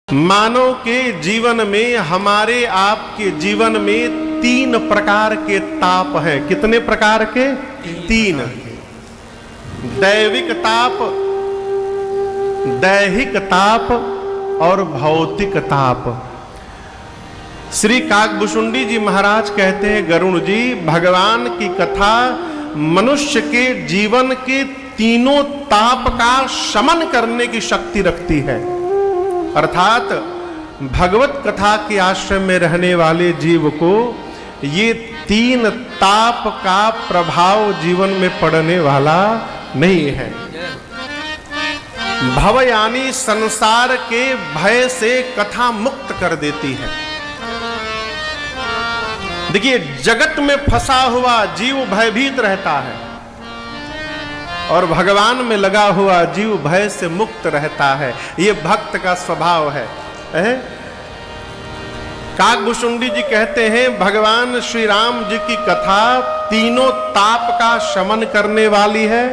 मानव के जीवन में, हमारे आपके जीवन में 3 प्रकार के ताप हैं। कितने प्रकार के? 3। दैविक ताप, दैहिक ताप और भौतिक ताप। श्री काकभुशुंडी जी महाराज कहते हैं, गरुण जी, भगवान की कथा मनुष्य के जीवन के तीनों ताप का शमन करने की शक्ति रखती है। अर्थात भगवत कथा के आश्रम में रहने वाले जीव को ये 3 ताप का प्रभाव जीवन में पड़ने वाला नहीं है। भव यानी संसार के भय से कथा मुक्त कर देती है। देखिए, जगत में फंसा हुआ जीव भयभीत रहता है और भगवान में लगा हुआ जीव भय से मुक्त रहता है। ये भक्त का स्वभाव है। काकभुशुंडी जी कहते हैं, भगवान श्री राम जी की कथा तीनों ताप का शमन करने वाली है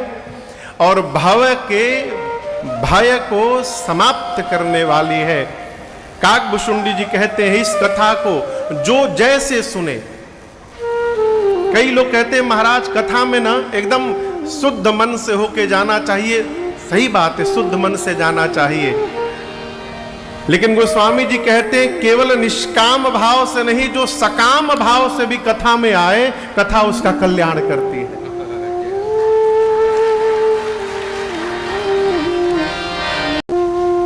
और भव के भय को समाप्त करने वाली है। काकभुशुंडी जी कहते हैं, इस कथा को जो जैसे सुने। कई लोग कहते हैं, महाराज कथा में ना एकदम शुद्ध मन से होके जाना चाहिए। सही बात है, शुद्ध मन से जाना चाहिए, लेकिन गोस्वामी जी कहते हैं केवल निष्काम भाव से नहीं, जो सकाम भाव से भी कथा में आए, कथा उसका कल्याण करती है।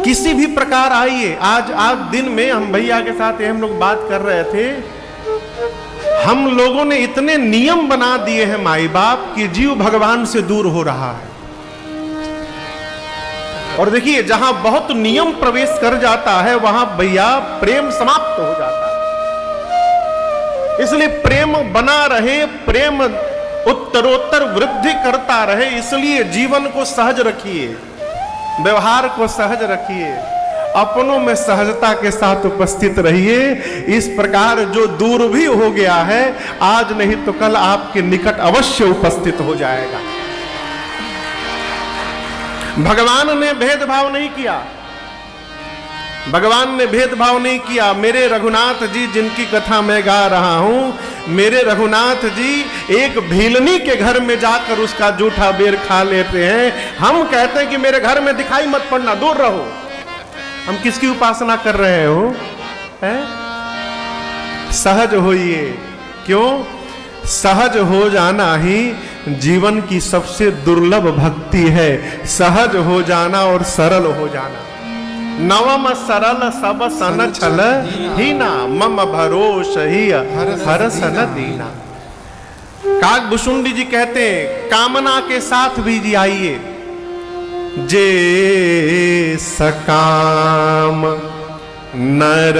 किसी भी प्रकार आइए। आज दिन में हम भैया के साथ हम लोग बात कर रहे थे, हम लोगों ने इतने नियम बना दिए हैं माई बाप कि जीव भगवान से दूर हो रहा है। और देखिए, जहां बहुत नियम प्रवेश कर जाता है वहां भैया प्रेम समाप्त हो जाता है। इसलिए प्रेम बना रहे, प्रेम उत्तरोत्तर वृद्धि करता रहे। इसलिए जीवन को सहज रखिए, व्यवहार को सहज रखिए, अपनों में सहजता के साथ उपस्थित रहिए। इस प्रकार जो दूर भी हो गया है, आज नहीं तो कल आपके निकट अवश्य उपस्थित हो जाएगा। भगवान ने भेदभाव नहीं किया, भगवान ने भेदभाव नहीं किया। मेरे रघुनाथ जी जिनकी कथा मैं गा रहा हूं, मेरे रघुनाथ जी एक भीलनी के घर में जाकर उसका जूठा बेर खा लेते हैं। हम कहते हैं कि मेरे घर में दिखाई मत पड़ना, दूर रहो। हम किसकी उपासना कर रहे हो? सहज होइए। क्यों? सहज हो जाना ही जीवन की सबसे दुर्लभ भक्ति है। सहज हो जाना और सरल हो जाना। नवम सरल सब सन छल हीना, मम भरोस ही हर सन दीना। काकभुशुंडी जी कहते हैं, कामना के साथ भी जी आइए। जे सकाम नर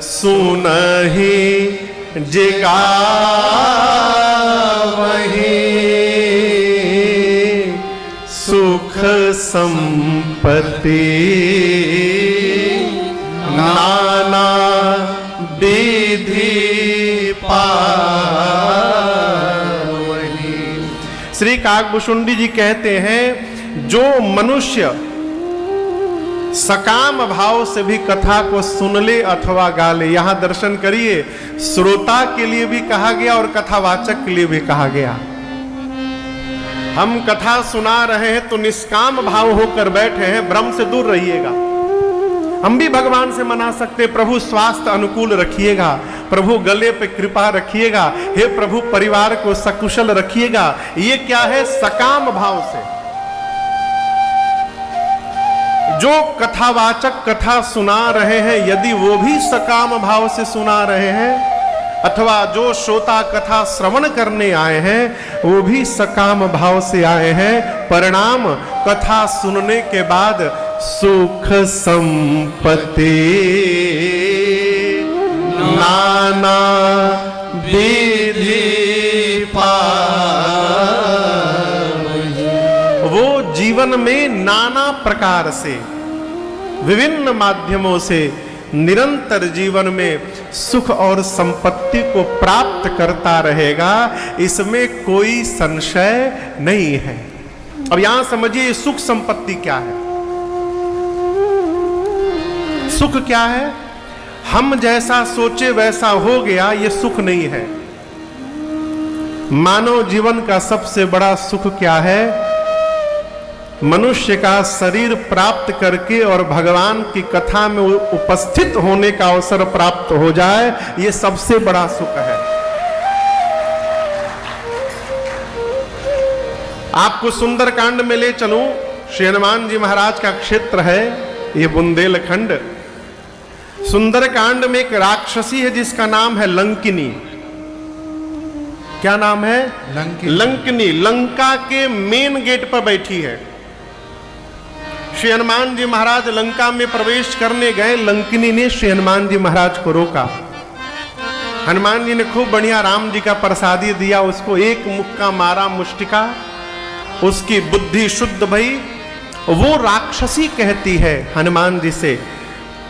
सुनहि जे गावहि, सुख संपत्ति नाना विधि पावहि। श्री काकभुशुंडी जी कहते हैं, जो मनुष्य सकाम भाव से भी कथा को सुन ले अथवा गा ले। यहां दर्शन करिए, श्रोता के लिए भी कहा गया और कथावाचक के लिए भी कहा गया। हम कथा सुना रहे हैं तो निष्काम भाव होकर बैठे हैं, भ्रम से दूर रहिएगा। हम भी भगवान से मना सकते, प्रभु स्वास्थ्य अनुकूल रखिएगा, प्रभु गले पे कृपा रखिएगा, हे प्रभु परिवार को सकुशल रखिएगा। ये क्या है? सकाम भाव से। जो कथावाचक कथा सुना रहे हैं, यदि वो भी सकाम भाव से सुना रहे हैं, अथवा जो श्रोता कथा श्रवण करने आए हैं वो भी सकाम भाव से आए हैं, परिणाम कथा सुनने के बाद सुख संपत्ति नाना विधि पावहि। वो जीवन में नाना प्रकार से, विभिन्न माध्यमों से निरंतर जीवन में सुख और संपत्ति को प्राप्त करता रहेगा, इसमें कोई संशय नहीं है। अब यहां समझिए सुख संपत्ति क्या है। सुख क्या है? हम जैसा सोचे वैसा हो गया, ये सुख नहीं है। मानव जीवन का सबसे बड़ा सुख क्या है? मनुष्य का शरीर प्राप्त करके और भगवान की कथा में उपस्थित होने का अवसर प्राप्त हो जाए, ये सबसे बड़ा सुख है। आपको सुंदरकांड में ले चलूं, श्री हनुमान जी महाराज का क्षेत्र है ये बुंदेलखंड। सुंदरकांड में एक राक्षसी है जिसका नाम है लंकिनी। क्या नाम है? लंकिनी। लंका के मेन गेट पर बैठी है। श्री हनुमान जी महाराज लंका में प्रवेश करने गए, लंकिनी ने श्री हनुमान जी महाराज को रोका। हनुमान जी ने खूब बढ़िया राम जी का प्रसादी दिया, उसको एक मुक्का मारा मुष्टिका, उसकी बुद्धि शुद्ध भई। वो राक्षसी कहती है हनुमान जी से,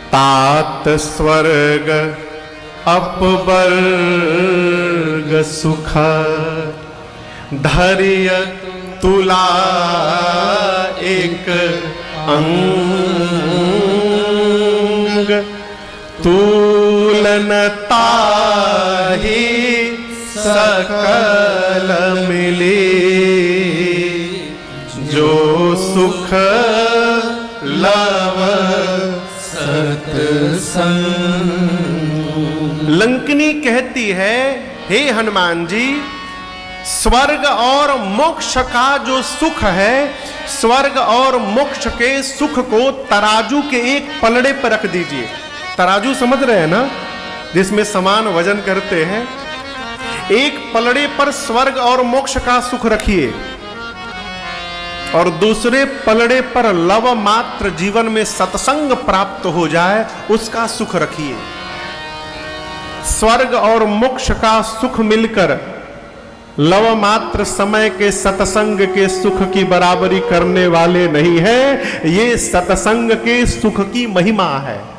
तात स्वर्ग अपवर्ग सुख धैर्य तुला एक अंग तुलनता ही सकल मिले जो सुख लव सत्संग। लंकिनी कहती है, हे हनुमान जी, स्वर्ग और मोक्ष का जो सुख है, स्वर्ग और मोक्ष के सुख को तराजू के एक पलड़े पर रख दीजिए। तराजू समझ रहे हैं ना, जिसमें समान वजन करते हैं। एक पलड़े पर स्वर्ग और मोक्ष का सुख रखिए और दूसरे पलड़े पर लव मात्र जीवन में सत्संग प्राप्त हो जाए, उसका सुख रखिए। स्वर्ग और मोक्ष का सुख मिलकर लव मात्र समय के सत्संग के सुख की बराबरी करने वाले नहीं है। ये सत्संग के सुख की महिमा है।